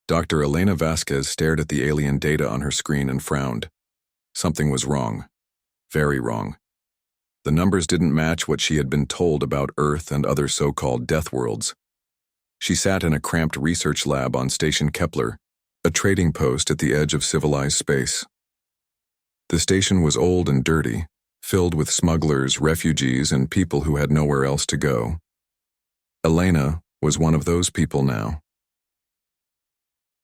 Dr. Elena Vasquez stared at the alien data on her screen and frowned. Something was wrong. Very wrong. The numbers didn't match what she had been told about Earth and other so-called Deathworlds. She sat in a cramped research lab on Station Kepler, a trading post at the edge of civilized space. The station was old and dirty, filled with smugglers, refugees, and people who had nowhere else to go. Elena was one of those people now.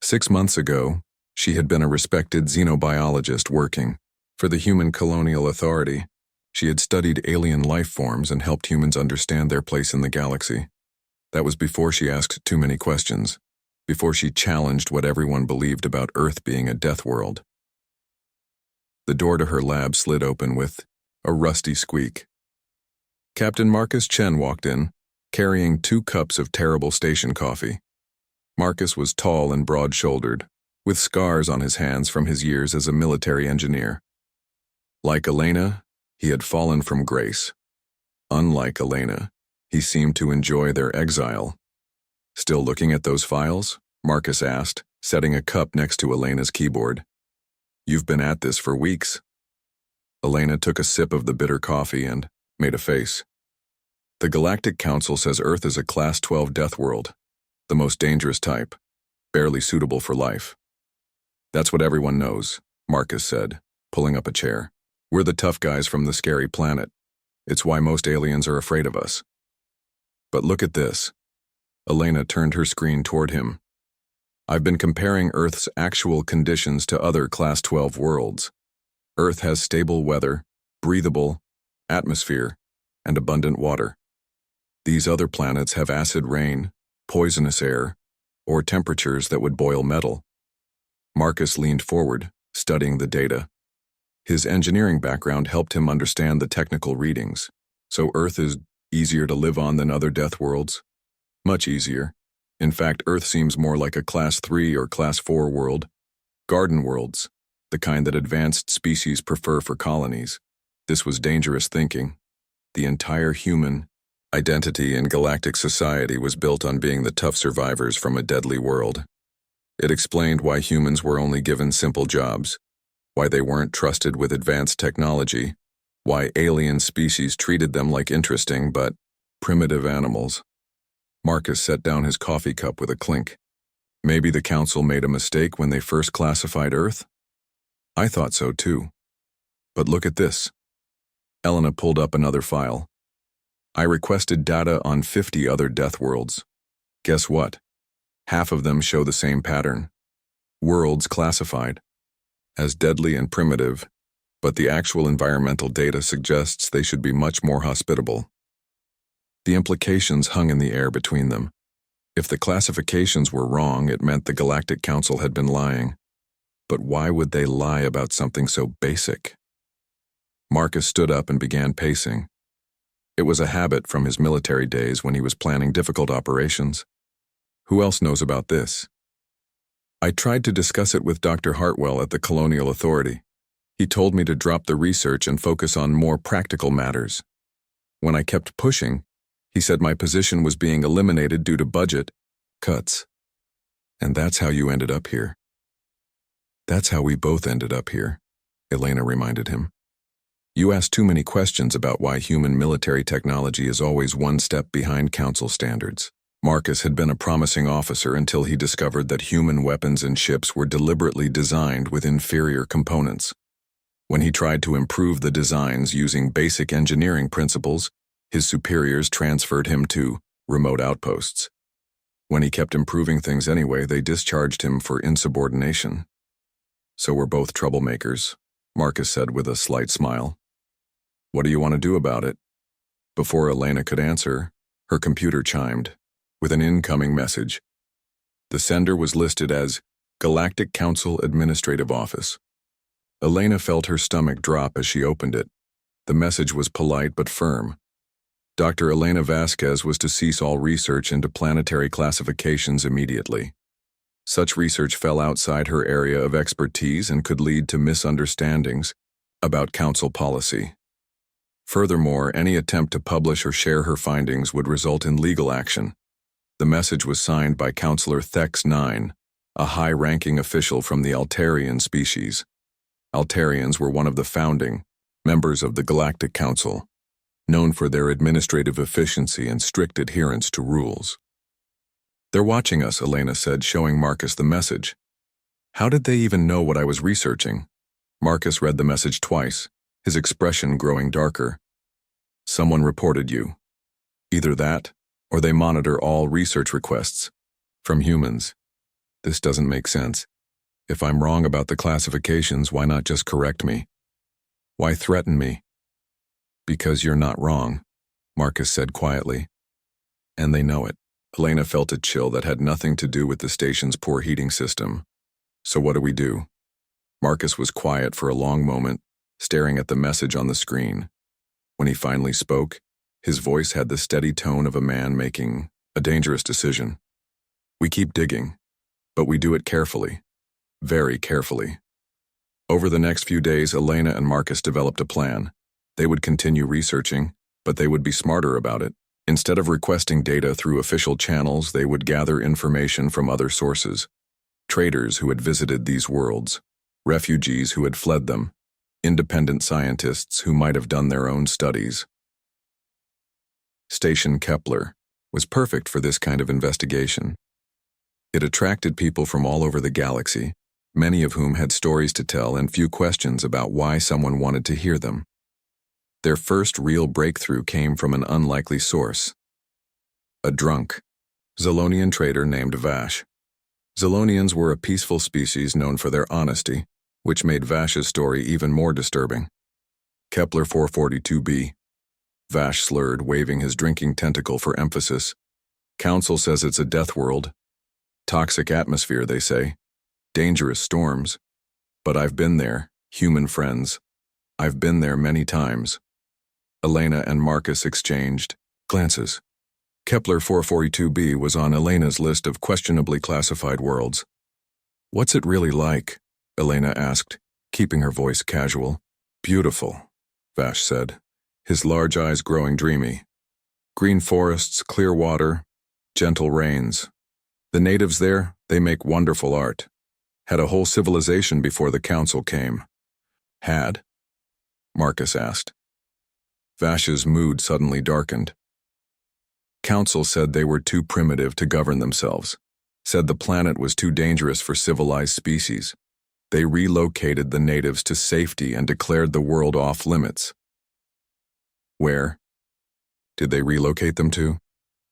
6 months ago, she had been a respected xenobiologist working for the Human Colonial Authority. She had studied alien life forms and helped humans understand their place in the galaxy. That was before she asked too many questions, before she challenged what everyone believed about Earth being a death world. The door to her lab slid open with a rusty squeak. Captain Marcus Chen walked in, carrying 2 cups of terrible station coffee. Marcus was tall and broad-shouldered, with scars on his hands from his years as a military engineer. Like Elena, he had fallen from grace. Unlike Elena, he seemed to enjoy their exile. Still looking at those files? Marcus asked, setting a cup next to Elena's keyboard. You've been at this for weeks. Elena took a sip of the bitter coffee and made a face. The Galactic Council says Earth is a Class 12 death world, the most dangerous type, barely suitable for life. That's what everyone knows, Marcus said, pulling up a chair. We're the tough guys from the scary planet. It's why most aliens are afraid of us. But look at this. Elena turned her screen toward him. I've been comparing Earth's actual conditions to other Class 12 worlds. Earth has stable weather, breathable atmosphere, and abundant water. These other planets have acid rain, poisonous air, or temperatures that would boil metal. Marcus leaned forward, studying the data. His engineering background helped him understand the technical readings. So Earth is easier to live on than other death worlds? Much easier. In fact, Earth seems more like a Class 3 or Class 4 world. Garden worlds, the kind that advanced species prefer for colonies. This was dangerous thinking. The entire human identity in galactic society was built on being the tough survivors from a deadly world. It explained why humans were only given simple jobs, why they weren't trusted with advanced technology, why alien species treated them like interesting but primitive animals. Marcus set down his coffee cup with a clink. Maybe the Council made a mistake when they first classified Earth? I thought so too. But look at this. Elena pulled up another file. I requested data on 50 other death worlds. Guess what? Half of them show the same pattern. Worlds classified as deadly and primitive, but the actual environmental data suggests they should be much more hospitable. The implications hung in the air between them. If the classifications were wrong, it meant the Galactic Council had been lying. But why would they lie about something so basic? Marcus stood up and began pacing. It was a habit from his military days when he was planning difficult operations. Who else knows about this? I tried to discuss it with Dr. Hartwell at the Colonial Authority. He told me to drop the research and focus on more practical matters. When I kept pushing, he said my position was being eliminated due to budget cuts. And that's how you ended up here. That's how we both ended up here, Elena reminded him. You asked too many questions about why human military technology is always one step behind Council standards. Marcus had been a promising officer until he discovered that human weapons and ships were deliberately designed with inferior components. When he tried to improve the designs using basic engineering principles, his superiors transferred him to remote outposts. When he kept improving things anyway, they discharged him for insubordination. So we're both troublemakers, Marcus said with a slight smile. What do you want to do about it? Before Elena could answer, her computer chimed with an incoming message. The sender was listed as Galactic Council Administrative Office. Elena felt her stomach drop as she opened it. The message was polite but firm. Dr. Elena Vasquez was to cease all research into planetary classifications immediately. Such research fell outside her area of expertise and could lead to misunderstandings about Council policy. Furthermore, any attempt to publish or share her findings would result in legal action. The message was signed by Counselor Thex 9, a high-ranking official from the Altarian species. Altarians were one of the founding members of the Galactic Council, known for their administrative efficiency and strict adherence to rules. "They're watching us," Elena said, showing Marcus the message. "How did they even know what I was researching?" Marcus read the message twice, his expression growing darker. "Someone reported you. Either that, or they monitor all research requests from humans. This doesn't make sense. If I'm wrong about the classifications, why not just correct me? Why threaten me?" "Because you're not wrong," Marcus said quietly. "And they know it." Elena felt a chill that had nothing to do with the station's poor heating system. "So what do we do?" Marcus was quiet for a long moment, staring at the message on the screen. When he finally spoke, his voice had the steady tone of a man making a dangerous decision. "We keep digging, but we do it carefully. Very carefully." Over the next few days, Elena and Marcus developed a plan. They would continue researching, but they would be smarter about it. Instead of requesting data through official channels, they would gather information from other sources. Traders who had visited these worlds, refugees who had fled them, independent scientists who might have done their own studies. Station Kepler was perfect for this kind of investigation. It attracted people from all over the galaxy, many of whom had stories to tell and few questions about why someone wanted to hear them. Their first real breakthrough came from an unlikely source. A drunk, Zolonian trader named Vash. Zolonians were a peaceful species known for their honesty, which made Vash's story even more disturbing. Kepler 442b. Vash slurred, waving his drinking tentacle for emphasis. "Council says it's a death world. Toxic atmosphere, they say. Dangerous storms. But I've been there, human friends. I've been there many times." Elena and Marcus exchanged glances. Kepler 442b was on Elena's list of questionably classified worlds. "What's it really like?" Elena asked, keeping her voice casual. "Beautiful," Vash said, his large eyes growing dreamy. "Green forests, clear water, gentle rains. The natives there, they make wonderful art. Had a whole civilization before the council came." "Had?" Marcus asked. Vash's mood suddenly darkened. "Council said they were too primitive to govern themselves. Said the planet was too dangerous for civilized species. They relocated the natives to safety and declared the world off limits." "Where did they relocate them to?"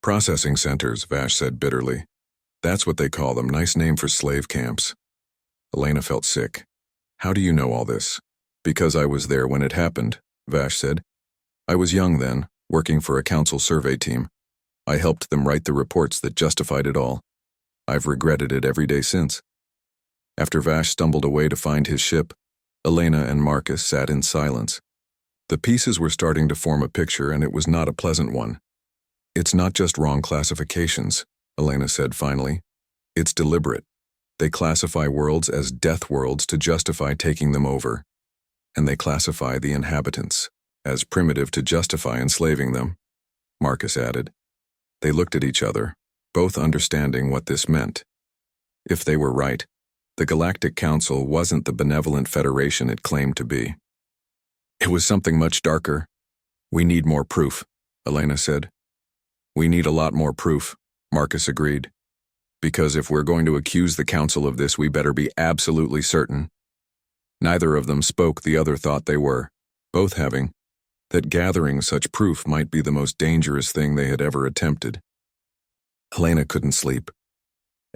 "Processing centers," Vash said bitterly. "That's what they call them. Nice name for slave camps." Elena felt sick. "How do you know all this?" "Because I was there when it happened," Vash said. "I was young then, working for a council survey team. I helped them write the reports that justified it all. I've regretted it every day since." After Vash stumbled away to find his ship, Elena and Marcus sat in silence. The pieces were starting to form a picture, and it was not a pleasant one. "It's not just wrong classifications," Elena said finally. "It's deliberate. They classify worlds as death worlds to justify taking them over. And they classify the inhabitants as primitive to justify enslaving them," Marcus added. They looked at each other, both understanding what this meant. If they were right, the Galactic Council wasn't the benevolent federation it claimed to be. "It was something much darker. We need more proof," Elena said. "We need a lot more proof," Marcus agreed. "Because if we're going to accuse the Council of this, we better be absolutely certain." Neither of them spoke. The other thought they were, both having, that gathering such proof might be the most dangerous thing they had ever attempted. Elena couldn't sleep.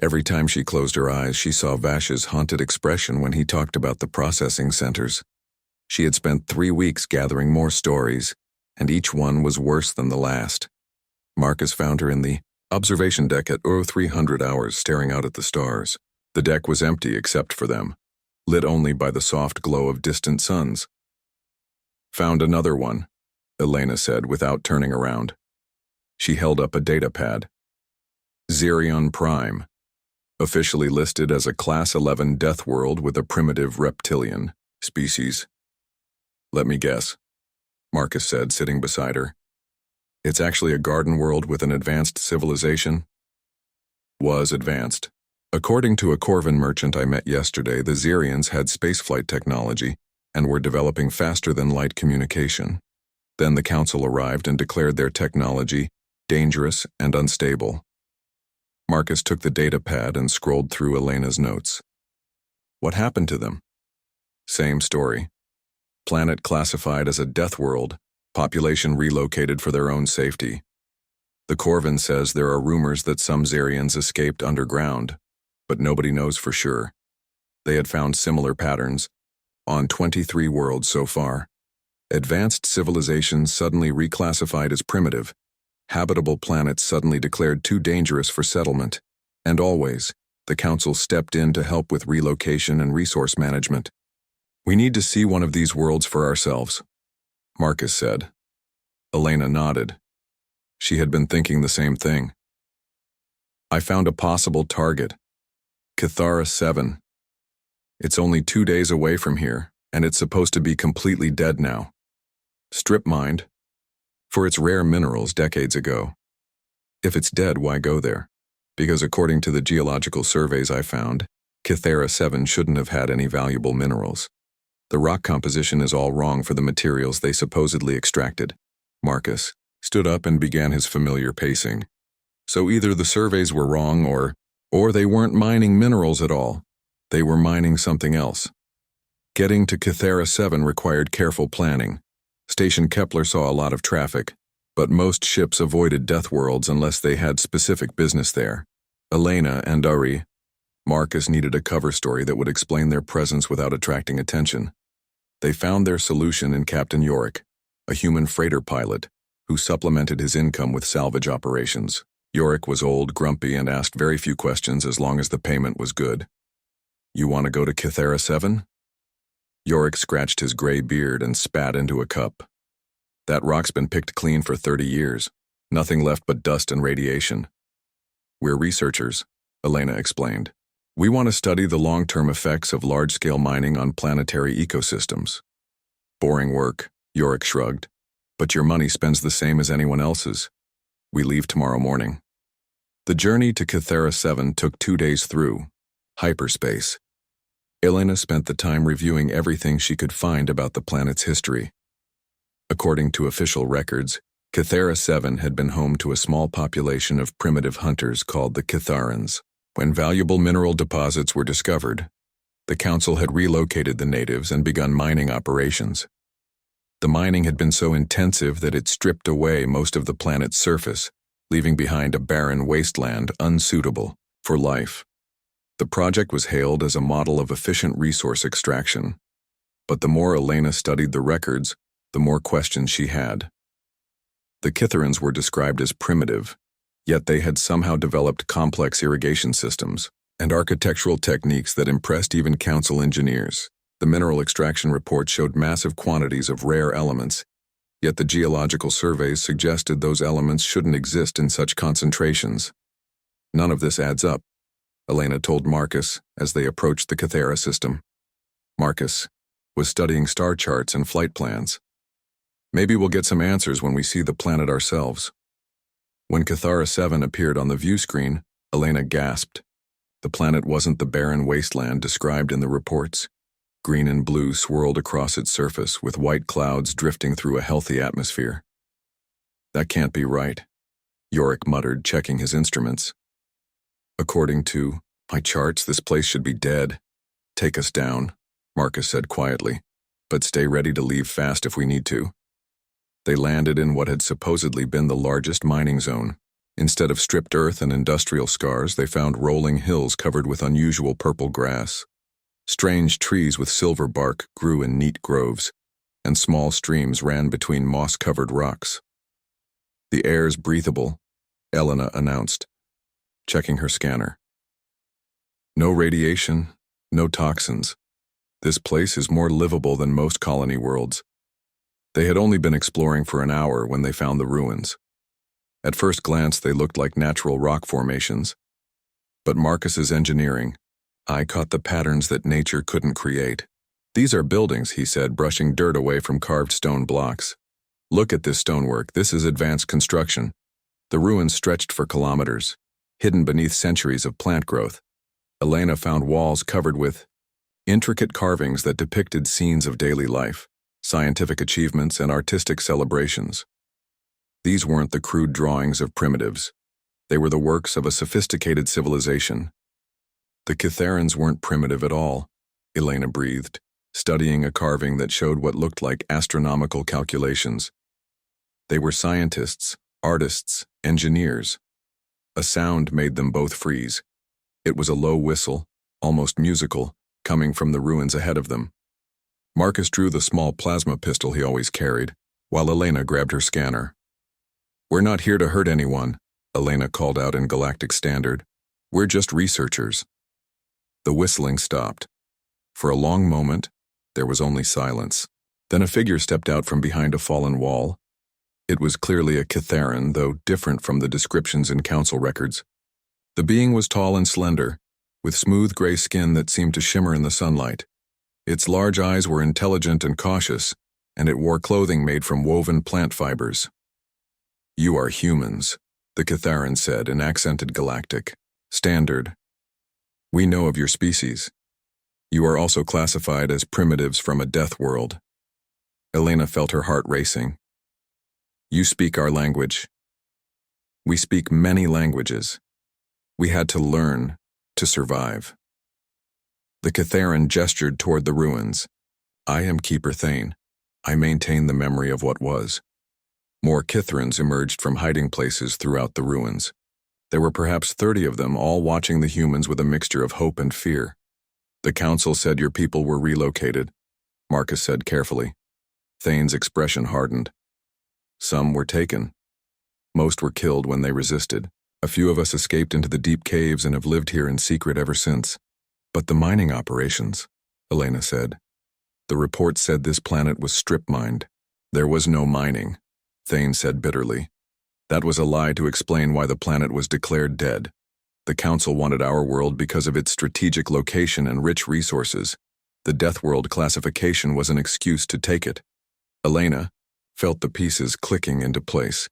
Every time she closed her eyes, she saw Vash's haunted expression when he talked about the processing centers. She had spent 3 weeks gathering more stories, and each one was worse than the last. Marcus found her in the observation deck at 0300 hours, staring out at the stars. The deck was empty except for them, lit only by the soft glow of distant suns. "Found another one," Elena said without turning around. She held up a data pad. "Xerion Prime, officially listed as a Class 11 death world with a primitive reptilian species." "Let me guess," Marcus said, sitting beside her. "It's actually a garden world with an advanced civilization?" "Was advanced," According to a Corvin merchant I met yesterday, the Xerians had spaceflight technology and were developing faster-than-light communication. Then the Council arrived and declared their technology dangerous and unstable. Marcus took the data pad and scrolled through Elena's notes. What happened to them? Same story. Planet classified as a death world, population relocated for their own safety. The Corvin says there are rumors that some Xerians escaped underground, but nobody knows for sure. They had found similar patterns on 23 worlds so far. Advanced civilizations suddenly reclassified as primitive. Habitable planets suddenly declared too dangerous for settlement. And always, the Council stepped in to help with relocation and resource management. We need to see one of these worlds for ourselves, Marcus said. Elena nodded. She had been thinking the same thing. I found a possible target. Cathara 7. It's only 2 days away from here, and it's supposed to be completely dead now. Strip mined for its rare minerals decades ago. If it's dead, why go there? Because according to the geological surveys I found, Cathara 7 shouldn't have had any valuable minerals. The rock composition is all wrong for the materials they supposedly extracted. Marcus stood up and began his familiar pacing. So either the surveys were wrong or they weren't mining minerals at all. They were mining something else. Getting to Cathara 7 required careful planning. Station Kepler saw a lot of traffic, but most ships avoided Deathworlds unless they had specific business there. Elena and Ari. Marcus needed a cover story that would explain their presence without attracting attention. They found their solution in Captain Yorick, a human freighter pilot, who supplemented his income with salvage operations. Yorick was old, grumpy, and asked very few questions as long as the payment was good. You want to go to Cathara 7? Yorick scratched his gray beard and spat into a cup. That rock's been picked clean for 30 years. Nothing left but dust and radiation. We're researchers, Elena explained. We want to study the long-term effects of large-scale mining on planetary ecosystems. Boring work, Yorick shrugged. But your money spends the same as anyone else's. We leave tomorrow morning. The journey to Cathara 7 took 2 days through hyperspace. Elena spent the time reviewing everything she could find about the planet's history. According to official records, Cathara 7 had been home to a small population of primitive hunters called the Catharans. When valuable mineral deposits were discovered, the Council had relocated the natives and begun mining operations. The mining had been so intensive that it stripped away most of the planet's surface, leaving behind a barren wasteland unsuitable for life. The project was hailed as a model of efficient resource extraction. But the more Elena studied the records, the more questions she had. The Catharans were described as primitive, yet they had somehow developed complex irrigation systems and architectural techniques that impressed even Council engineers. The mineral extraction report showed massive quantities of rare elements, yet the geological surveys suggested those elements shouldn't exist in such concentrations. None of this adds up, Elena told Marcus as they approached the Cathara system. Marcus was studying star charts and flight plans. Maybe we'll get some answers when we see the planet ourselves. When Cathara 7 appeared on the view screen, Elena gasped. The planet wasn't the barren wasteland described in the reports. Green and blue swirled across its surface, with white clouds drifting through a healthy atmosphere. That can't be right, Yorick muttered, checking his instruments. According to my charts, this place should be dead. Take us down, Marcus said quietly, but stay ready to leave fast if we need to. They landed in what had supposedly been the largest mining zone. Instead of stripped earth and industrial scars, they found rolling hills covered with unusual purple grass. Strange trees with silver bark grew in neat groves, and small streams ran between moss-covered rocks. The air's breathable, Elena announced, checking her scanner. No radiation, no toxins. This place is more livable than most colony worlds. They had only been exploring for an hour when they found the ruins. At first glance, they looked like natural rock formations. But Marcus's engineering, I caught the patterns that nature couldn't create. These are buildings, he said, brushing dirt away from carved stone blocks. Look at this stonework. This is advanced construction. The ruins stretched for kilometers, hidden beneath centuries of plant growth. Elena found walls covered with intricate carvings that depicted scenes of daily life, scientific achievements, and artistic celebrations. These weren't the crude drawings of primitives. They were the works of a sophisticated civilization. The Kitharans weren't primitive at all, Elena breathed, studying a carving that showed what looked like astronomical calculations. They were scientists, artists, engineers. A sound made them both freeze. It was a low whistle, almost musical, coming from the ruins ahead of them. Marcus drew the small plasma pistol he always carried, while Elena grabbed her scanner. "We're not here to hurt anyone," Elena called out in Galactic Standard. "We're just researchers." The whistling stopped. For a long moment, there was only silence. Then a figure stepped out from behind a fallen wall. It was clearly a Kitharan, though different from the descriptions in council records. The being was tall and slender, with smooth gray skin that seemed to shimmer in the sunlight. Its large eyes were intelligent and cautious, and it wore clothing made from woven plant fibers. "You are humans," the Kitharan said in accented Galactic Standard. "We know of your species. You are also classified as primitives from a death world." Elena felt her heart racing. "You speak our language." "We speak many languages. We had to learn to survive." The Kitharan gestured toward the ruins. "I am Keeper Thane. I maintain the memory of what was." More Kitharans emerged from hiding places throughout the ruins. There were perhaps 30 of them, all watching the humans with a mixture of hope and fear. "The council said your people were relocated," Marcus said carefully. Thane's expression hardened. "Some were taken. Most were killed when they resisted. A few of us escaped into the deep caves and have lived here in secret ever since." "But the mining operations," Elena said. "The report said this planet was strip-mined." "There was no mining," Thane said bitterly. "That was a lie to explain why the planet was declared dead. The council wanted our world because of its strategic location and rich resources. The Deathworld classification was an excuse to take it." Elena felt the pieces clicking into place.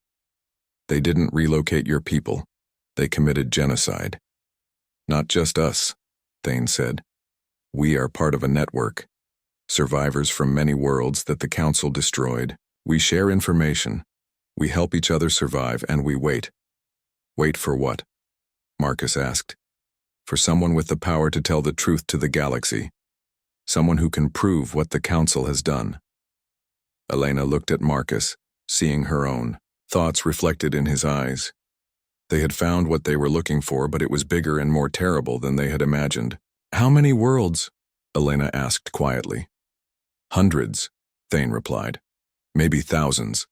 "They didn't relocate your people. They committed genocide." "Not just us," Thane said. "We are part of a network. Survivors from many worlds that the council destroyed. We share information. We help each other survive, and we wait." "Wait for what?" Marcus asked. "For someone with the power to tell the truth to the galaxy. Someone who can prove what the council has done." Elena looked at Marcus, seeing her own thoughts reflected in his eyes. They had found what they were looking for, but it was bigger and more terrible than they had imagined. "How many worlds?" Elena asked quietly. "Hundreds," Thane replied. "Maybe thousands.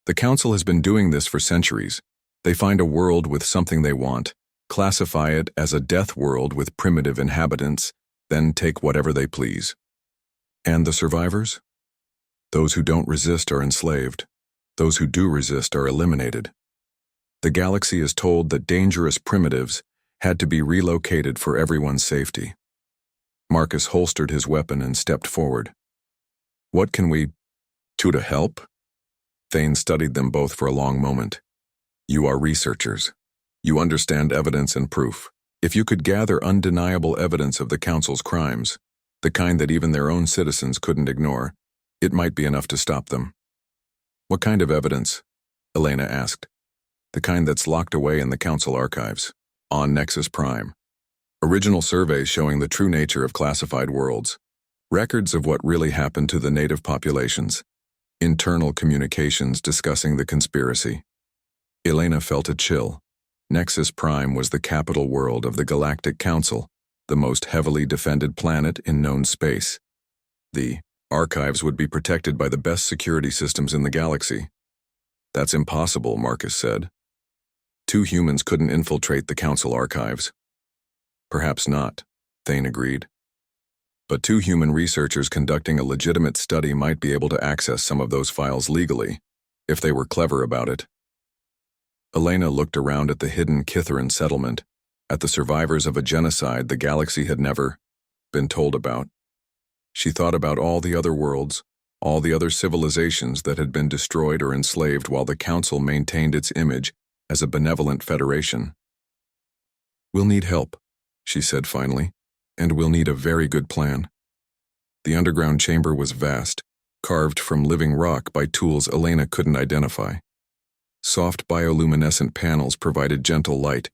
The council has been doing this for centuries. They find a world with something they want, classify it as a death world with primitive inhabitants, then take whatever they please." "And the survivors?" "Those who don't resist are enslaved. Those who do resist are eliminated. The galaxy is told that dangerous primitives had to be relocated for everyone's safety." Marcus holstered his weapon and stepped forward. "What can we do to help?" Thane studied them both for a long moment. "You are researchers. You understand evidence and proof. If you could gather undeniable evidence of the council's crimes, the kind that even their own citizens couldn't ignore, it might be enough to stop them." "What kind of evidence?" Elena asked. "The kind that's locked away in the council archives, on Nexus Prime. Original surveys showing the true nature of classified worlds. Records of what really happened to the native populations. Internal communications discussing the conspiracy." Elena felt a chill. Nexus Prime was the capital world of the Galactic Council, the most heavily defended planet in known space. The archives would be protected by the best security systems in the galaxy. "That's impossible," Marcus said. "Two humans couldn't infiltrate the council archives." "Perhaps not," Thane agreed. "But two human researchers conducting a legitimate study might be able to access some of those files legally, if they were clever about it." Elena looked around at the hidden Kitharan settlement, at the survivors of a genocide the galaxy had never been told about. She thought about all the other worlds, all the other civilizations that had been destroyed or enslaved while the council maintained its image as a benevolent federation. "We'll need help," she said finally, "and we'll need a very good plan." The underground chamber was vast, carved from living rock by tools Elena couldn't identify. Soft bioluminescent panels provided gentle light,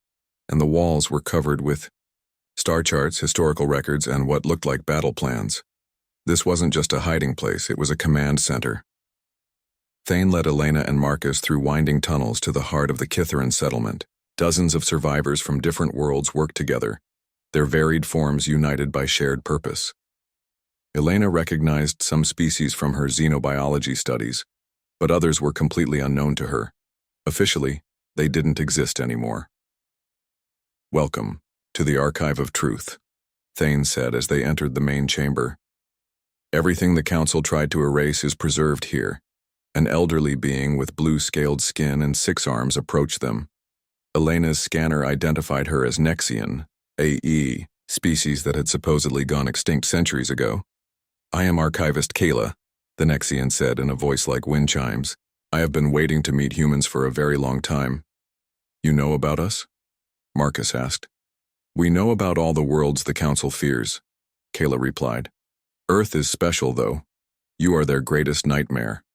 and the walls were covered with star charts, historical records, and what looked like battle plans. This wasn't just a hiding place, it was a command center. Thane led Elena and Marcus through winding tunnels to the heart of the Kithaeron settlement. Dozens of survivors from different worlds worked together, their varied forms united by shared purpose. Elena recognized some species from her xenobiology studies, but others were completely unknown to her. Officially, they didn't exist anymore. "Welcome to the Archive of Truth," Thane said as they entered the main chamber. "Everything the Council tried to erase is preserved here." An elderly being with blue-scaled skin and 6 arms approached them. Elena's scanner identified her as Nexian, AE, species that had supposedly gone extinct centuries ago. "I am Archivist Kayla," the Nexian said in a voice like wind chimes. "I have been waiting to meet humans for a very long time." "You know about us?" Marcus asked. "We know about all the worlds the Council fears," Kayla replied. "Earth is special, though. You are their greatest nightmare."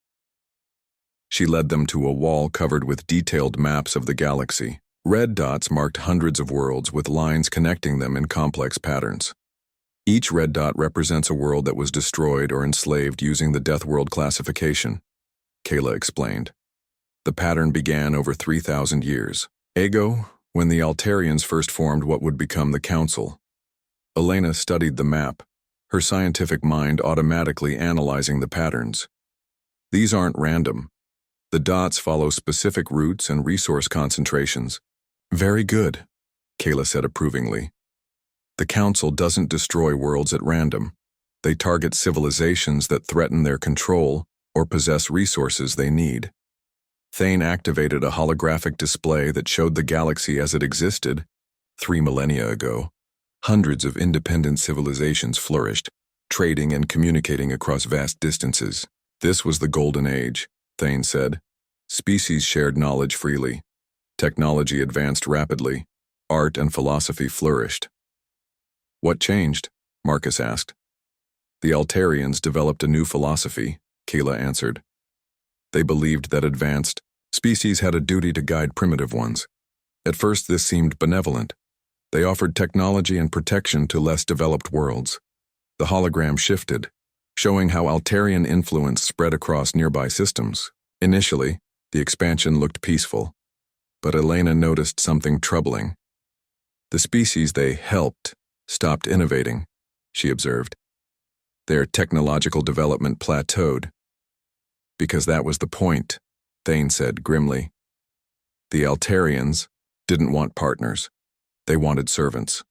She led them to a wall covered with detailed maps of the galaxy. Red dots marked hundreds of worlds with lines connecting them in complex patterns. Each red dot represents a world that was destroyed or enslaved using the Deathworld classification, Kayla explained. The pattern began over 3,000 years ago, when the Altarians first formed what would become the Council. Elena studied the map, her scientific mind automatically analyzing the patterns. "These aren't random. The dots follow specific routes and resource concentrations." "Very good," Kayla said approvingly. "The Council doesn't destroy worlds at random. They target civilizations that threaten their control or possess resources they need." Thane activated a holographic display that showed the galaxy as it existed 3 millennia ago. Hundreds of independent civilizations flourished, trading and communicating across vast distances. "This was the Golden Age," Thane said. "Species shared knowledge freely. Technology advanced rapidly. Art and philosophy flourished." "What changed?" Marcus asked. "The Altarians developed a new philosophy," Kayla answered. "They believed that advanced species had a duty to guide primitive ones. At first this seemed benevolent. They offered technology and protection to less developed worlds. The hologram shifted, showing how Altarian influence spread across nearby systems. Initially, the expansion looked peaceful, but Elena noticed something troubling. The species they helped stopped innovating, she observed. Their technological development plateaued. "Because that was the point," Thane said grimly. "The Altarians didn't want partners. They wanted servants.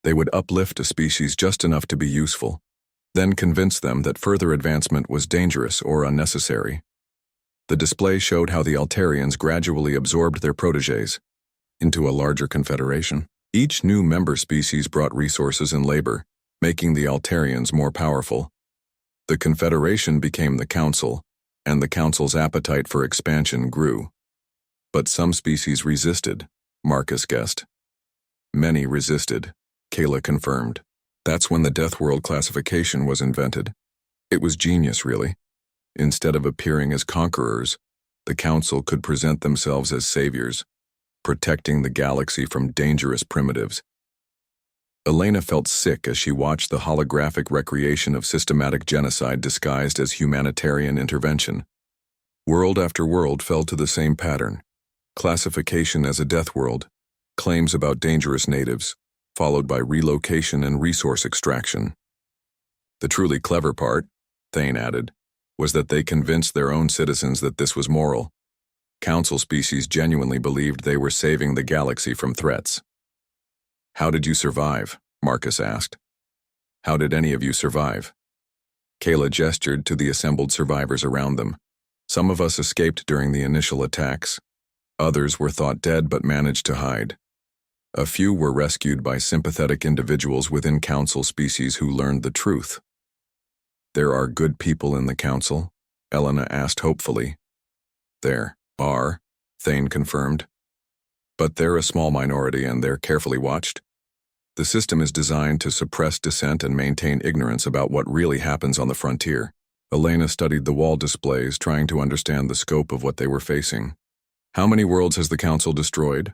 They would uplift a species just enough to be useful, then convince them that further advancement was dangerous or unnecessary." The display showed how the Altarians gradually absorbed their protégés into a larger confederation. Each new member species brought resources and labor, making the Altarians more powerful. The Confederation became the Council, and the Council's appetite for expansion grew. But some species resisted, Marcus guessed. "Many resisted," Kayla confirmed. "That's when the Deathworld classification was invented. It was genius, really. Instead of appearing as conquerors, the Council could present themselves as saviors, protecting the galaxy from dangerous primitives." Elena felt sick as she watched the holographic recreation of systematic genocide disguised as humanitarian intervention. World after world fell to the same pattern: classification as a death world, claims about dangerous natives, followed by relocation and resource extraction. The truly clever part, Thane added, was that they convinced their own citizens that this was moral. Council species genuinely believed they were saving the galaxy from threats. "How did you survive?" Marcus asked. "How did any of you survive?" Kayla gestured to the assembled survivors around them. "Some of us escaped during the initial attacks. Others were thought dead but managed to hide. A few were rescued by sympathetic individuals within Council species who learned the truth." "There are good people in the Council?" Elena asked hopefully. "There are," Thane confirmed. "But they're a small minority and they're carefully watched." The system is designed to suppress dissent and maintain ignorance about what really happens on the frontier. Elena studied the wall displays, trying to understand the scope of what they were facing. How many worlds has the Council destroyed?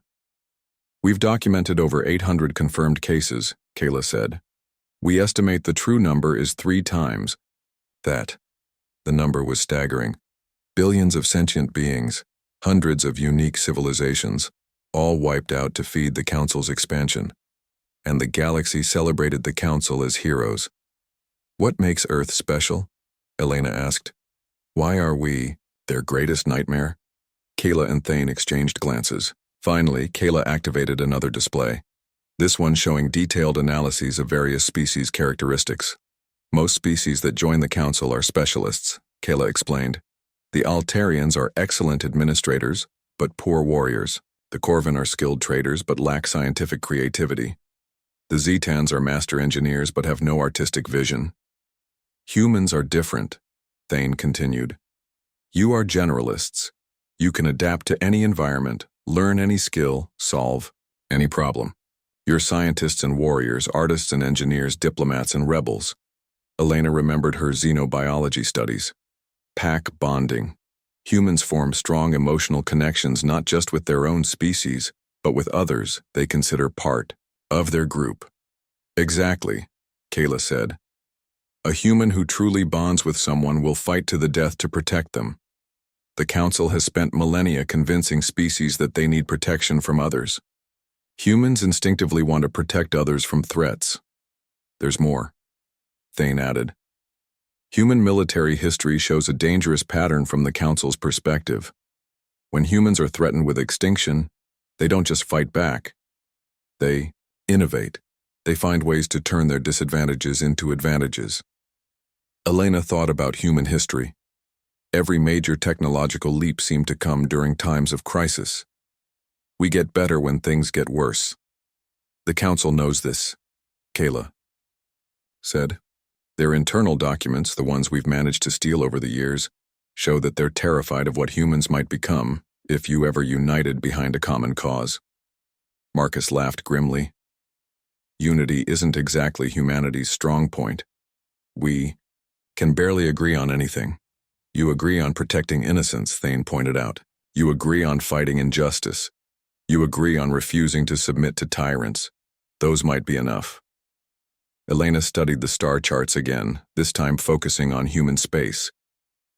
We've documented over 800 confirmed cases, Kayla said. We estimate the true number is 3 times that. The number was staggering. Billions of sentient beings, hundreds of unique civilizations, all wiped out to feed the Council's expansion. And the galaxy celebrated the Council as heroes. What makes Earth special? Elena asked. Why are we their greatest nightmare? Kayla and Thane exchanged glances. Finally, Kayla activated another display. This one showing detailed analyses of various species characteristics. Most species that join the Council are specialists, Kayla explained. The Altarians are excellent administrators, but poor warriors. The Corvin are skilled traders, but lack scientific creativity. The Zetans are master engineers, but have no artistic vision. Humans are different, Thane continued. You are generalists. You can adapt to any environment, learn any skill, solve any problem. You're scientists and warriors, artists and engineers, diplomats and rebels. Elena remembered her xenobiology studies. Pack bonding. Humans form strong emotional connections not just with their own species, but with others they consider part of their group. Exactly, Kayla said. A human who truly bonds with someone will fight to the death to protect them. The Council has spent millennia convincing species that they need protection from others. Humans instinctively want to protect others from threats. There's more, Thane added. Human military history shows a dangerous pattern from the Council's perspective. When humans are threatened with extinction, they don't just fight back. They innovate. They find ways to turn their disadvantages into advantages. Elena thought about human history. Every major technological leap seemed to come during times of crisis. We get better when things get worse. The Council knows this, Kayla said. Their internal documents, the ones we've managed to steal over the years, show that they're terrified of what humans might become if you ever united behind a common cause. Marcus laughed grimly. Unity isn't exactly humanity's strong point. We can barely agree on anything. You agree on protecting innocence, Thane pointed out. You agree on fighting injustice. You agree on refusing to submit to tyrants. Those might be enough. Elena studied the star charts again, this time focusing on human space.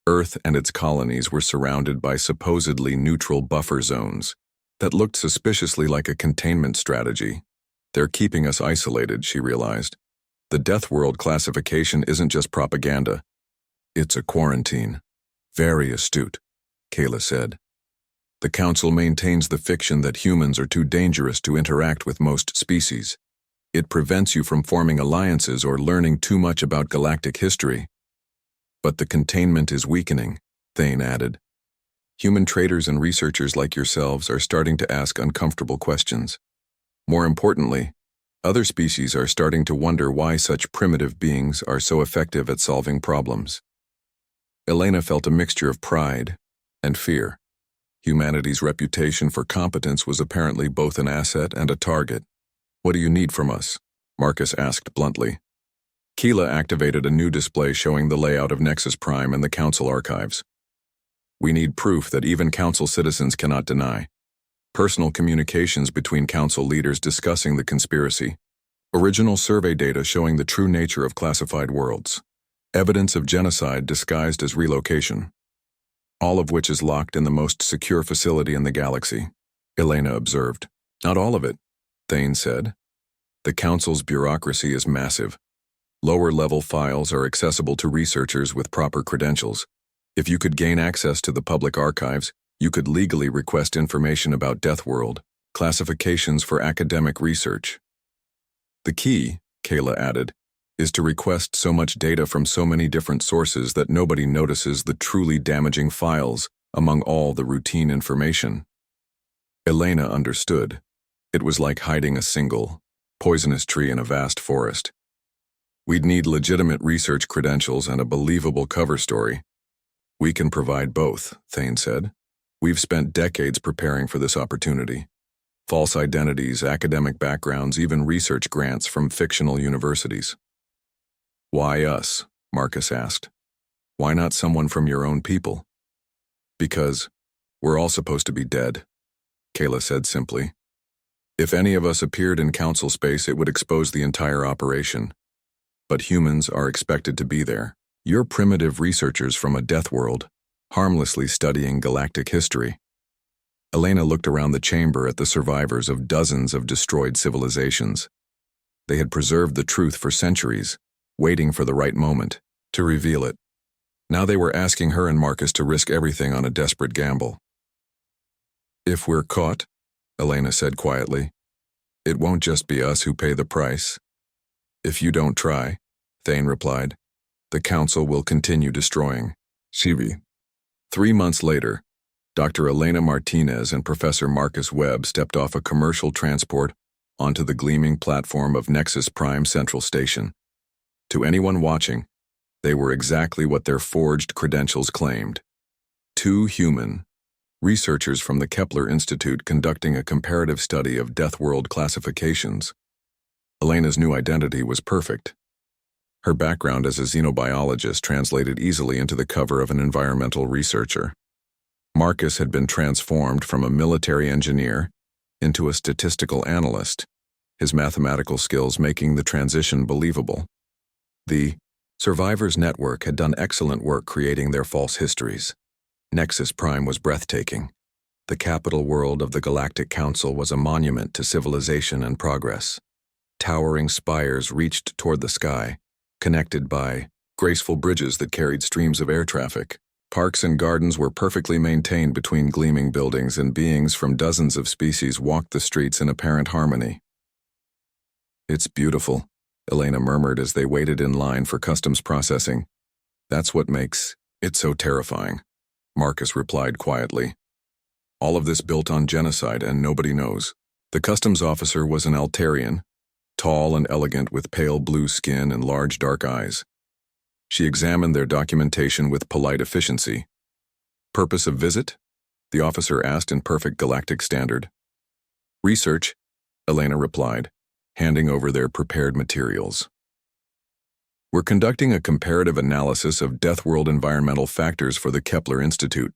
Earth and its colonies were surrounded by supposedly neutral buffer zones that looked suspiciously like a containment strategy. They're keeping us isolated, she realized. The Deathworld classification isn't just propaganda. It's a quarantine. Very astute, Kayla said. The Council maintains the fiction that humans are too dangerous to interact with most species. It prevents you from forming alliances or learning too much about galactic history. But the containment is weakening, Thane added. Human traders and researchers like yourselves are starting to ask uncomfortable questions. More importantly, other species are starting to wonder why such primitive beings are so effective at solving problems. Elena felt a mixture of pride and fear. Humanity's reputation for competence was apparently both an asset and a target. What do you need from us? Marcus asked bluntly. Keela activated a new display showing the layout of Nexus Prime and the Council archives. We need proof that even Council citizens cannot deny. Personal communications between Council leaders discussing the conspiracy. Original survey data showing the true nature of classified worlds. Evidence of genocide disguised as relocation. All of which is locked in the most secure facility in the galaxy, Elena observed. Not all of it, Thane said. The Council's bureaucracy is massive. Lower-level files are accessible to researchers with proper credentials. If you could gain access to the public archives, you could legally request information about Deathworld, classifications for academic research. The key, Kayla added, is to request so much data from so many different sources that nobody notices the truly damaging files among all the routine information. Elena understood. It was like hiding a single, poisonous tree in a vast forest. We'd need legitimate research credentials and a believable cover story. We can provide both, Thane said. We've spent decades preparing for this opportunity. false identities, academic backgrounds, even research grants from fictional universities. Why us? Marcus asked. Why not someone from your own people? Because we're all supposed to be dead, Kayla said simply. If any of us appeared in council space, it would expose the entire operation. But humans are expected to be there. You're primitive researchers from a death world, harmlessly studying galactic history. Elena looked around the chamber at the survivors of dozens of destroyed civilizations. They had preserved the truth for centuries, waiting for the right moment to reveal it. Now they were asking her and Marcus to risk everything on a desperate gamble. If we're caught, Elena said quietly, it won't just be us who pay the price. If you don't try, Thane replied, the council will continue destroying. Shivi. 3 months later, Dr. Elena Martinez and Professor Marcus Webb stepped off a commercial transport onto the gleaming platform of Nexus Prime Central Station. To anyone watching, they were exactly what their forged credentials claimed. 2 human researchers from the Kepler Institute conducting a comparative study of death world classifications. Elena's new identity was perfect. Her background as a xenobiologist translated easily into the cover of an environmental researcher. Marcus had been transformed from a military engineer into a statistical analyst, his mathematical skills making the transition believable. The Survivors Network had done excellent work creating their false histories. Nexus Prime was breathtaking. The capital world of the Galactic Council was a monument to civilization and progress. Towering spires reached toward the sky, connected by graceful bridges that carried streams of air traffic. Parks and gardens were perfectly maintained between gleaming buildings, and beings from dozens of species walked the streets in apparent harmony. It's beautiful, Elena murmured as they waited in line for customs processing. That's what makes it so terrifying, Marcus replied quietly. All of this built on genocide and nobody knows. The customs officer was an Altarian, tall and elegant with pale blue skin and large dark eyes. She examined their documentation with polite efficiency. Purpose of visit? The officer asked in perfect galactic standard. Research, Elena replied, handing over their prepared materials. We're conducting a comparative analysis of death world environmental factors for the Kepler Institute.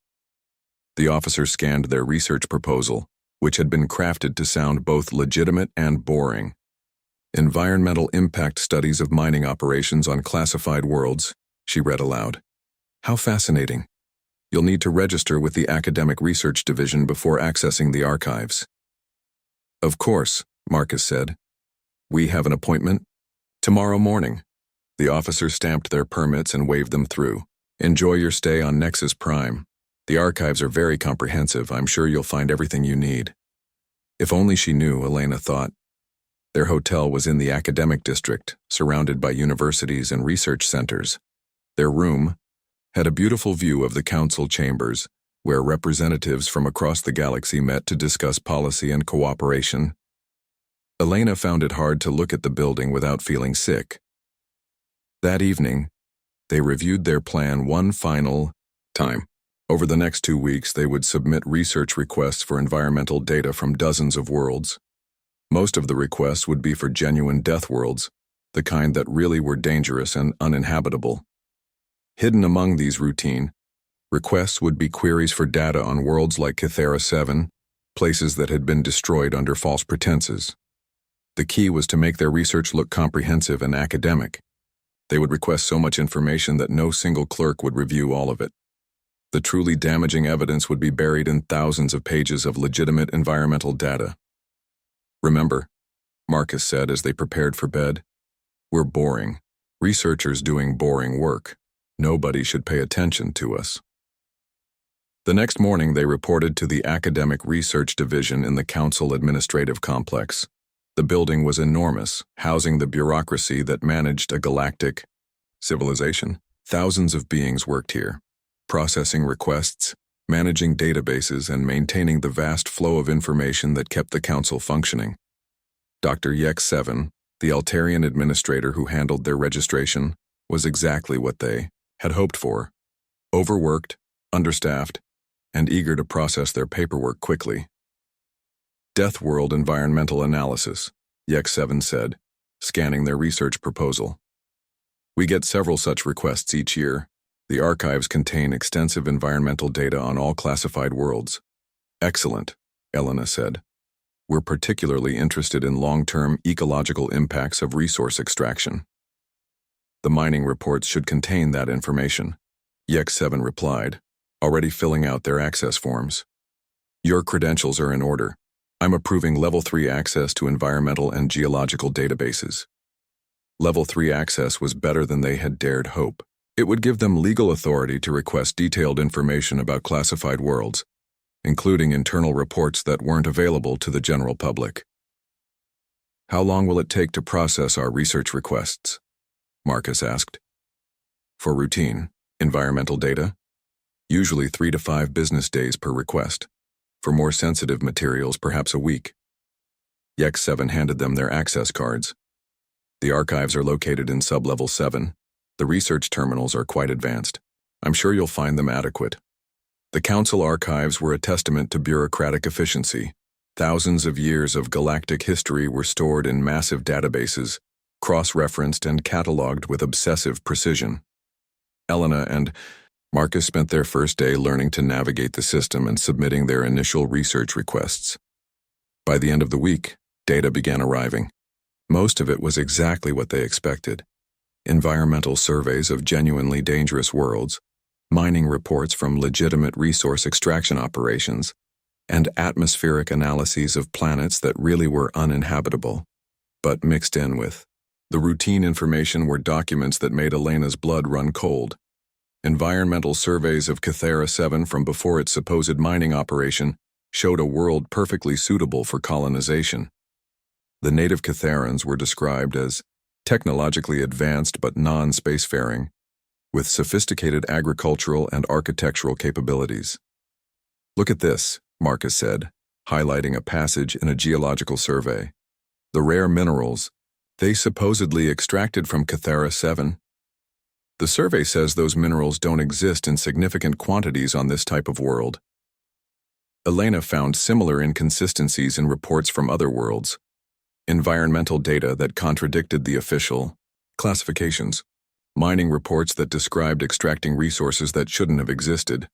The officer scanned their research proposal, which had been crafted to sound both legitimate and boring. Environmental impact studies of mining operations on classified worlds, she read aloud. How fascinating. You'll need to register with the Academic Research Division before accessing the archives. Of course, Marcus said. We have an appointment tomorrow morning. The officer stamped their permits and waved them through. Enjoy your stay on Nexus Prime. The archives are very comprehensive. I'm sure you'll find everything you need. If only she knew, Elena thought. Their hotel was in the academic district, surrounded by universities and research centers. Their room had a beautiful view of the council chambers, where representatives from across the galaxy met to discuss policy and cooperation. Elena found it hard to look at the building without feeling sick. That evening, they reviewed their plan one final time. Over the next 2 weeks, they would submit research requests for environmental data from dozens of worlds. Most of the requests would be for genuine death worlds, the kind that really were dangerous and uninhabitable. Hidden among these routine requests would be queries for data on worlds like Kythera 7, places that had been destroyed under false pretenses. The key was to make their research look comprehensive and academic. They would request so much information that no single clerk would review all of it. The truly damaging evidence would be buried in thousands of pages of legitimate environmental data. Remember, Marcus said as they prepared for bed, we're boring. Researchers doing boring work. Nobody should pay attention to us. The next morning, they reported to the Academic Research Division in the Council Administrative Complex. The building was enormous, housing the bureaucracy that managed a galactic civilization. Thousands of beings worked here, processing requests, managing databases, and maintaining the vast flow of information that kept the council functioning. Dr. Yex 7, the Altarian administrator who handled their registration, was exactly what they had hoped for. Overworked, understaffed, and eager to process their paperwork quickly. Deathworld Environmental Analysis, YEX7 said, scanning their research proposal. We get several such requests each year. The archives contain extensive environmental data on all classified worlds. Excellent, Elena said. We're particularly interested in long-term ecological impacts of resource extraction. The mining reports should contain that information, YEX7 replied, already filling out their access forms. Your credentials are in order. I'm approving Level 3 access to environmental and geological databases. Level 3 access was better than they had dared hope. It would give them legal authority to request detailed information about classified worlds, including internal reports that weren't available to the general public. How long will it take to process our research requests? Marcus asked. For routine, environmental data? Usually 3 to 5 business days per request. For more sensitive materials, perhaps a week. YEX7 handed them their access cards. The archives are located in Sublevel 7. The research terminals are quite advanced. I'm sure you'll find them adequate. The Council archives were a testament to bureaucratic efficiency. Thousands of years of galactic history were stored in massive databases, cross-referenced and cataloged with obsessive precision. Elena and Marcus spent their first day learning to navigate the system and submitting their initial research requests. By the end of the week, data began arriving. Most of it was exactly what they expected. Environmental surveys of genuinely dangerous worlds, mining reports from legitimate resource extraction operations, and atmospheric analyses of planets that really were uninhabitable, but mixed in with. The routine information were documents that made Elena's blood run cold. Environmental surveys of Cathera 7 from before its supposed mining operation showed a world perfectly suitable for colonization. The native Catherans were described as technologically advanced but non-spacefaring, with sophisticated agricultural and architectural capabilities. Look at this, Marcus said, highlighting a passage in a geological survey. The rare minerals, they supposedly extracted from Cathera 7. The survey says those minerals don't exist in significant quantities on this type of world. Elena found similar inconsistencies in reports from other worlds, environmental data that contradicted the official classifications, mining reports that described extracting resources that shouldn't have existed.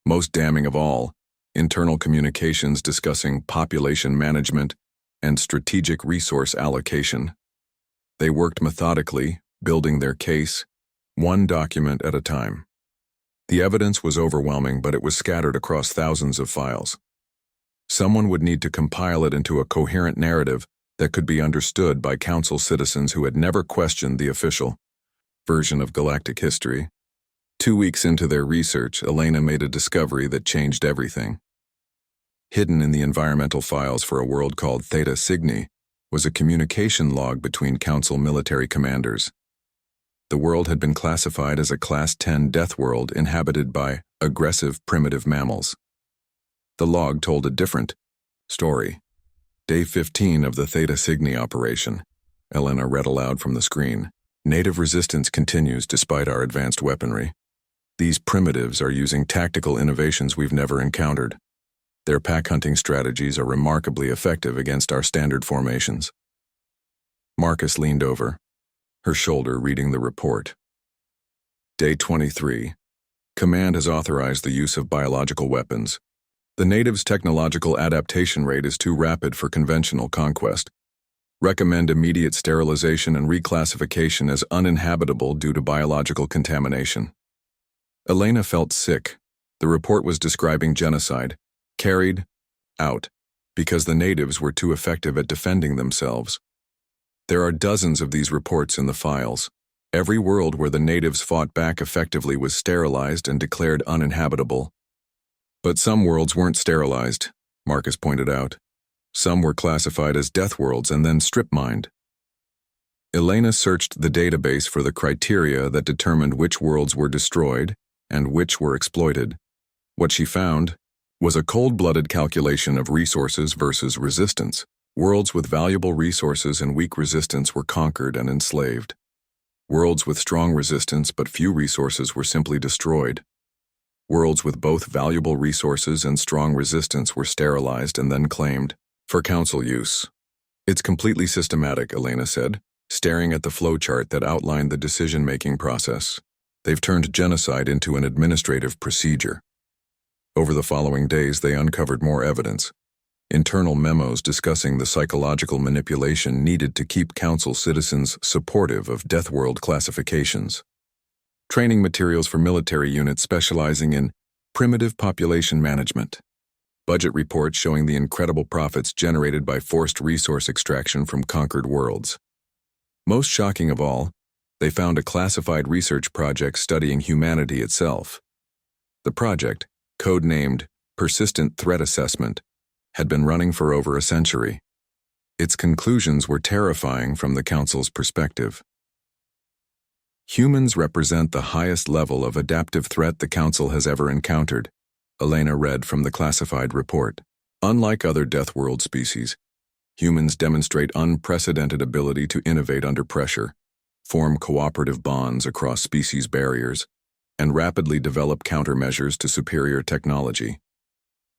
Most damning of all, internal communications discussing population management and strategic resource allocation. They worked methodically, building their case, one document at a time. The evidence was overwhelming, but it was scattered across thousands of files. Someone would need to compile it into a coherent narrative that could be understood by Council citizens who had never questioned the official version of galactic history. 2 weeks into their research, Elena made a discovery that changed everything. Hidden in the environmental files for a world called Theta Cygni was a communication log between Council military commanders. The world had been classified as a Class 10 death world inhabited by aggressive primitive mammals. The log told a different story. Day 15 of the Theta Cygni operation. Elena read aloud from the screen. Native resistance continues despite our advanced weaponry. These primitives are using tactical innovations we've never encountered. Their pack hunting strategies are remarkably effective against our standard formations. Marcus leaned over, her shoulder reading the report. Day 23. Command has authorized the use of biological weapons. The natives' technological adaptation rate is too rapid for conventional conquest. Recommend immediate sterilization and reclassification as uninhabitable due to biological contamination. Elena felt sick. The report was describing genocide, carried out, because the natives were too effective at defending themselves. There are dozens of these reports in the files. Every world where the natives fought back effectively was sterilized and declared uninhabitable. But some worlds weren't sterilized, Marcus pointed out. Some were classified as death worlds and then strip-mined. Elena searched the database for the criteria that determined which worlds were destroyed and which were exploited. What she found was a cold-blooded calculation of resources versus resistance. Worlds with valuable resources and weak resistance were conquered and enslaved. Worlds with strong resistance but few resources were simply destroyed. Worlds with both valuable resources and strong resistance were sterilized and then claimed. For council use. It's completely systematic, Elena said, staring at the flowchart that outlined the decision-making process. They've turned genocide into an administrative procedure. Over the following days, they uncovered more evidence. Internal memos discussing the psychological manipulation needed to keep council citizens supportive of Deathworld classifications. Training materials for military units specializing in primitive population management. Budget reports showing the incredible profits generated by forced resource extraction from conquered worlds. Most shocking of all, they found a classified research project studying humanity itself. The project, codenamed Persistent Threat Assessment, had been running for over a century. Its conclusions were terrifying from the Council's perspective. Humans represent the highest level of adaptive threat the Council has ever encountered, Elena read from the classified report. Unlike other Deathworld species, humans demonstrate unprecedented ability to innovate under pressure, form cooperative bonds across species barriers, and rapidly develop countermeasures to superior technology.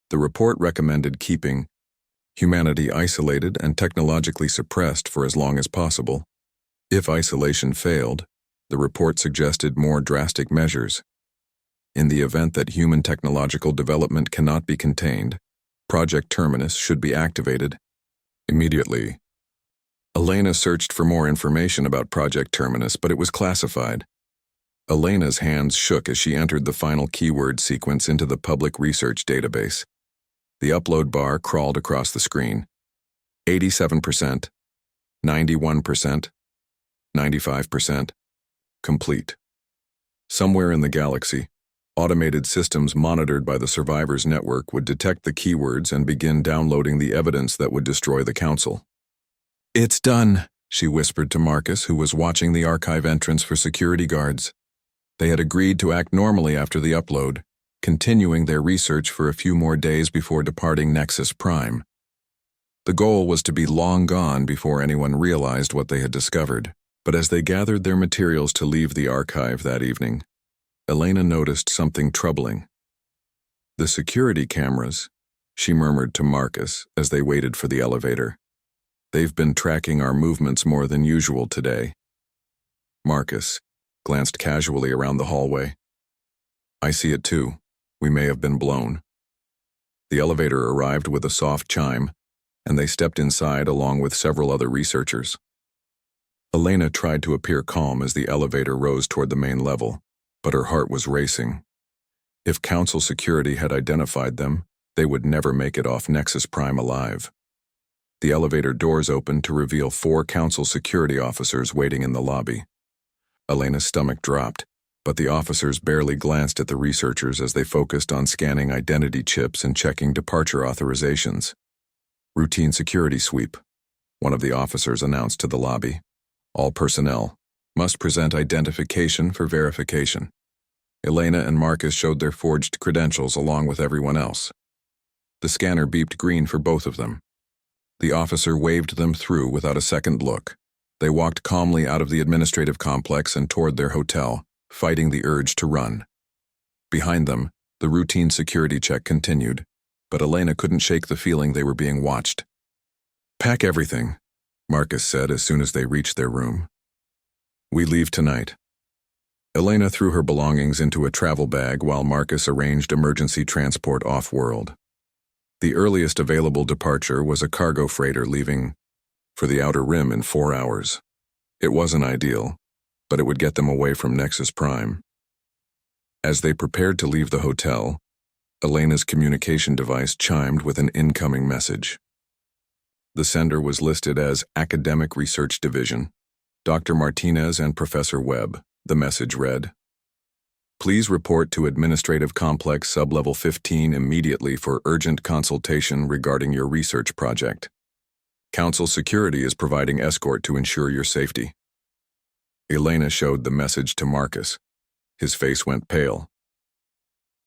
The report recommended keeping humanity isolated and technologically suppressed for as long as possible. If isolation failed, the report suggested more drastic measures. In the event that human technological development cannot be contained, Project Terminus should be activated immediately. Elena searched for more information about Project Terminus, but it was classified. Elena's hands shook as she entered the final keyword sequence into the public research database. The upload bar crawled across the screen. 87%, 91%, 95%. Complete. Somewhere in the galaxy, automated systems monitored by the survivors' network would detect the keywords and begin downloading the evidence that would destroy the Council. "It's done," she whispered to Marcus, who was watching the archive entrance for security guards. They had agreed to act normally after the upload, continuing their research for a few more days before departing Nexus Prime. The goal was to be long gone before anyone realized what they had discovered, but as they gathered their materials to leave the archive that evening, Elena noticed something troubling. "The security cameras," she murmured to Marcus as they waited for the elevator. "They've been tracking our movements more than usual today." Marcus glanced casually around the hallway. "I see it too. We may have been blown." The elevator arrived with a soft chime, and they stepped inside along with several other researchers. Elena tried to appear calm as the elevator rose toward the main level, but her heart was racing. If Council security had identified them, they would never make it off Nexus Prime alive. The elevator doors opened to reveal 4 Council security officers waiting in the lobby. Elena's stomach dropped, but the officers barely glanced at the researchers as they focused on scanning identity chips and checking departure authorizations. "Routine security sweep," one of the officers announced to the lobby. "All personnel must present identification for verification." Elena and Marcus showed their forged credentials along with everyone else. The scanner beeped green for both of them. The officer waved them through without a second look. They walked calmly out of the administrative complex and toward their hotel, fighting the urge to run. Behind them, the routine security check continued, but Elena couldn't shake the feeling they were being watched. "Pack everything," Marcus said as soon as they reached their room. "We leave tonight." Elena threw her belongings into a travel bag while Marcus arranged emergency transport off-world. The earliest available departure was a cargo freighter leaving for the Outer Rim in 4 hours. It wasn't ideal, but it would get them away from Nexus Prime. As they prepared to leave the hotel, Elena's communication device chimed with an incoming message. The sender was listed as Academic Research Division, Dr. Martinez and Professor Webb. The message read, "Please report to Administrative Complex Sublevel 15 immediately for urgent consultation regarding your research project. Council Security is providing escort to ensure your safety." Elena showed the message to Marcus. His face went pale.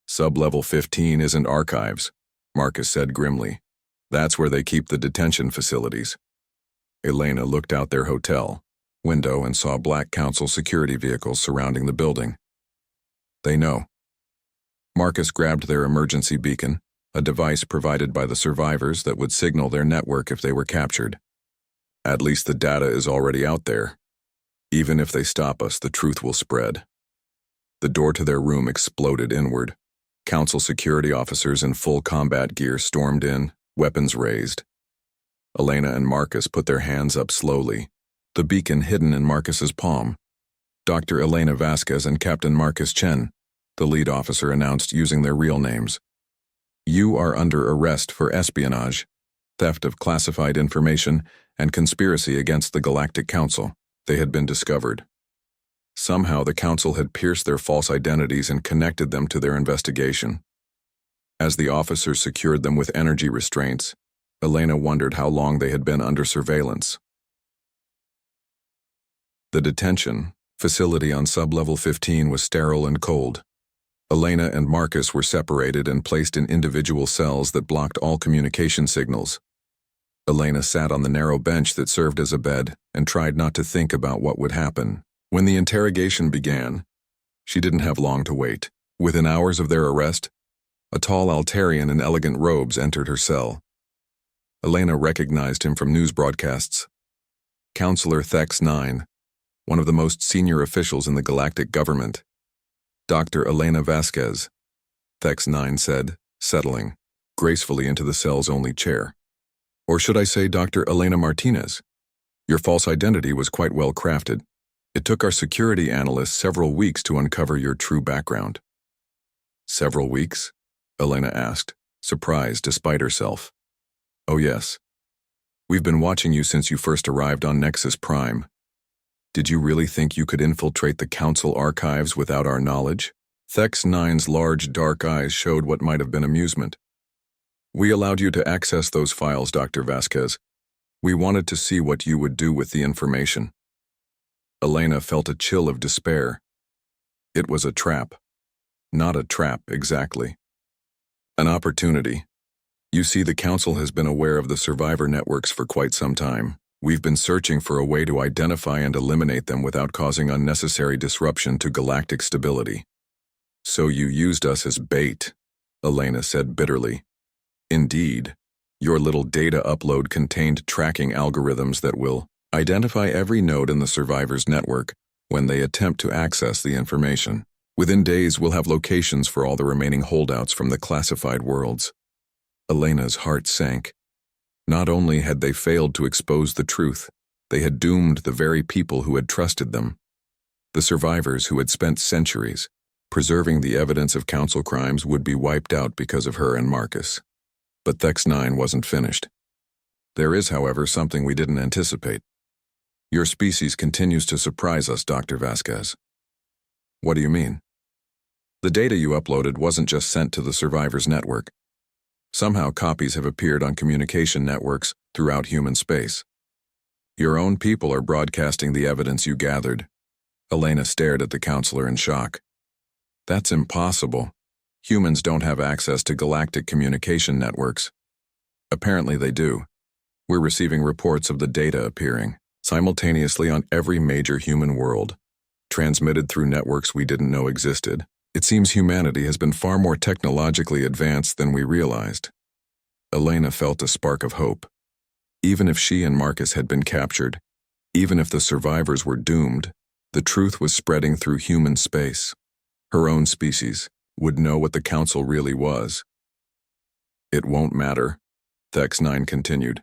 "Sublevel 15 isn't archives," Marcus said grimly. "That's where they keep the detention facilities." Elena looked out their hotel window and saw black Council security vehicles surrounding the building. "They know." Marcus grabbed their emergency beacon, a device provided by the survivors that would signal their network if they were captured. At least the data is already out there. Even if they stop us, the truth will spread. The door to their room exploded inward. Council security officers in full combat gear stormed in, weapons raised. Elena and Marcus put their hands up slowly, the beacon hidden in Marcus's palm. Dr. Elena Vasquez and Captain Marcus Chen, the lead officer announced using their real names. You are under arrest for espionage, theft of classified information, and conspiracy against the Galactic Council. They had been discovered. Somehow the Council had pierced their false identities and connected them to their investigation. As the officers secured them with energy restraints, Elena wondered how long they had been under surveillance. The detention facility on sublevel 15 was sterile and cold. Elena and Marcus were separated and placed in individual cells that blocked all communication signals. Elena sat on the narrow bench that served as a bed and tried not to think about what would happen. When the interrogation began, she didn't have long to wait. Within hours of their arrest, a tall Altarian in elegant robes entered her cell. Elena recognized him from news broadcasts. Counselor Thex 9, one of the most senior officials in the galactic government. Dr. Elena Vasquez, Thex 9 said, settling gracefully into the cell's only chair. Or should I say Dr. Elena Martinez? Your false identity was quite well crafted. It took our security analysts several weeks to uncover your true background. Several weeks? Elena asked, surprised despite herself. Oh yes. We've been watching you since you first arrived on Nexus Prime. Did you really think you could infiltrate the Council archives without our knowledge? Thex 9's large dark eyes showed what might have been amusement. We allowed you to access those files, Dr. Vasquez. We wanted to see what you would do with the information. Elena felt a chill of despair. It was a trap. Not a trap, exactly. An opportunity. You see, the Council has been aware of the survivor networks for quite some time. We've been searching for a way to identify and eliminate them without causing unnecessary disruption to galactic stability. So you used us as bait, Elena said bitterly. Indeed, your little data upload contained tracking algorithms that will identify every node in the survivor's network when they attempt to access the information. Within days, we'll have locations for all the remaining holdouts from the classified worlds. Elena's heart sank. Not only had they failed to expose the truth, they had doomed the very people who had trusted them. The survivors who had spent centuries preserving the evidence of Council crimes would be wiped out because of her and Marcus. But Thex 9 wasn't finished. There is, however, something we didn't anticipate. Your species continues to surprise us, Dr. Vasquez. What do you mean? The data you uploaded wasn't just sent to the survivors' network. Somehow copies have appeared on communication networks throughout human space. Your own people are broadcasting the evidence you gathered. Elena stared at the counselor in shock. That's impossible. Humans don't have access to galactic communication networks. Apparently they do. We're receiving reports of the data appearing simultaneously on every major human world, transmitted through networks we didn't know existed. It seems humanity has been far more technologically advanced than we realized. Elena felt a spark of hope. Even if she and Marcus had been captured, even if the survivors were doomed, the truth was spreading through human space. Her own species would know what the Council really was. It won't matter, Thex 9 continued.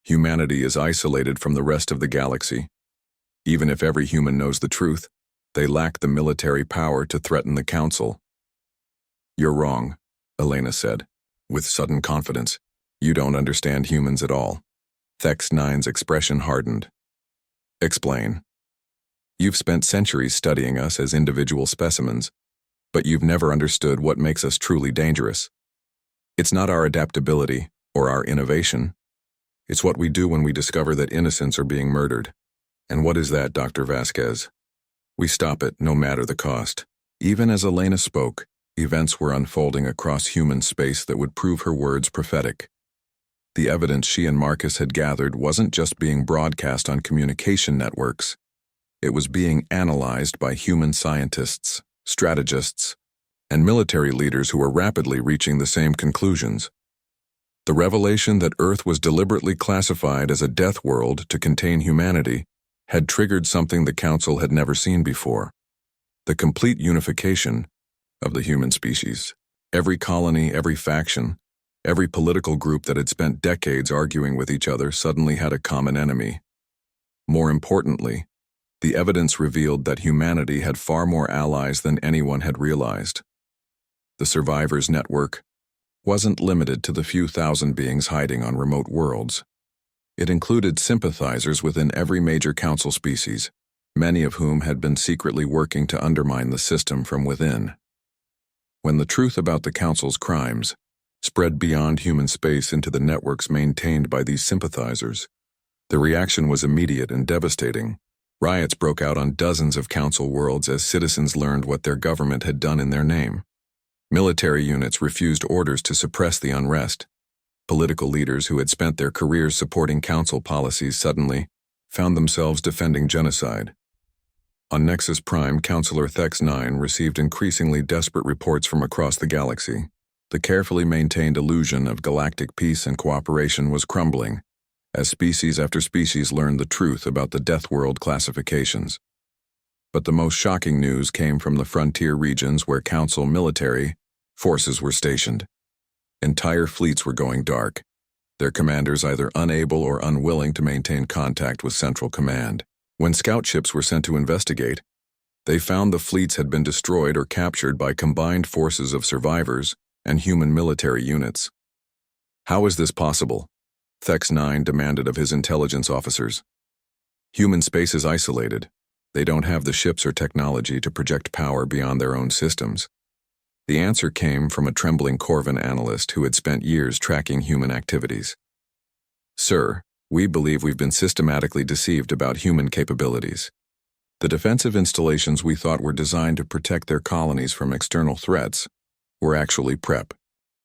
Humanity is isolated from the rest of the galaxy. Even if every human knows the truth, they lack the military power to threaten the Council. You're wrong, Elena said, with sudden confidence. You don't understand humans at all. Thex 9's expression hardened. Explain. You've spent centuries studying us as individual specimens, but you've never understood what makes us truly dangerous. It's not our adaptability or our innovation. It's what we do when we discover that innocents are being murdered. And what is that, Dr. Vasquez? We stop it, no matter the cost. Even as Elena spoke, events were unfolding across human space that would prove her words prophetic. The evidence she and Marcus had gathered wasn't just being broadcast on communication networks. It was being analyzed by human scientists, strategists, and military leaders who were rapidly reaching the same conclusions. The revelation that Earth was deliberately classified as a death world to contain humanity had triggered something the Council had never seen before: the complete unification of the human species. Every colony, every faction, every political group that had spent decades arguing with each other suddenly had a common enemy. More importantly, the evidence revealed that humanity had far more allies than anyone had realized. The survivors' network wasn't limited to the few thousand beings hiding on remote worlds. It included sympathizers within every major council species, many of whom had been secretly working to undermine the system from within. When the truth about the Council's crimes spread beyond human space into the networks maintained by these sympathizers, the reaction was immediate and devastating. Riots broke out on dozens of Council worlds as citizens learned what their government had done in their name. Military units refused orders to suppress the unrest. Political leaders who had spent their careers supporting Council policies suddenly found themselves defending genocide. On Nexus Prime, Counselor Thex-9 received increasingly desperate reports from across the galaxy. The carefully maintained illusion of galactic peace and cooperation was crumbling, as species after species learned the truth about the Death World classifications. But the most shocking news came from the frontier regions where Council military forces were stationed. Entire fleets were going dark, their commanders either unable or unwilling to maintain contact with Central Command. When scout ships were sent to investigate, they found the fleets had been destroyed or captured by combined forces of survivors and human military units. How is this possible? Thex-9 demanded of his intelligence officers. Human space is isolated. They don't have the ships or technology to project power beyond their own systems. The answer came from a trembling Corvin analyst who had spent years tracking human activities. Sir, we believe we've been systematically deceived about human capabilities. The defensive installations we thought were designed to protect their colonies from external threats were actually prep.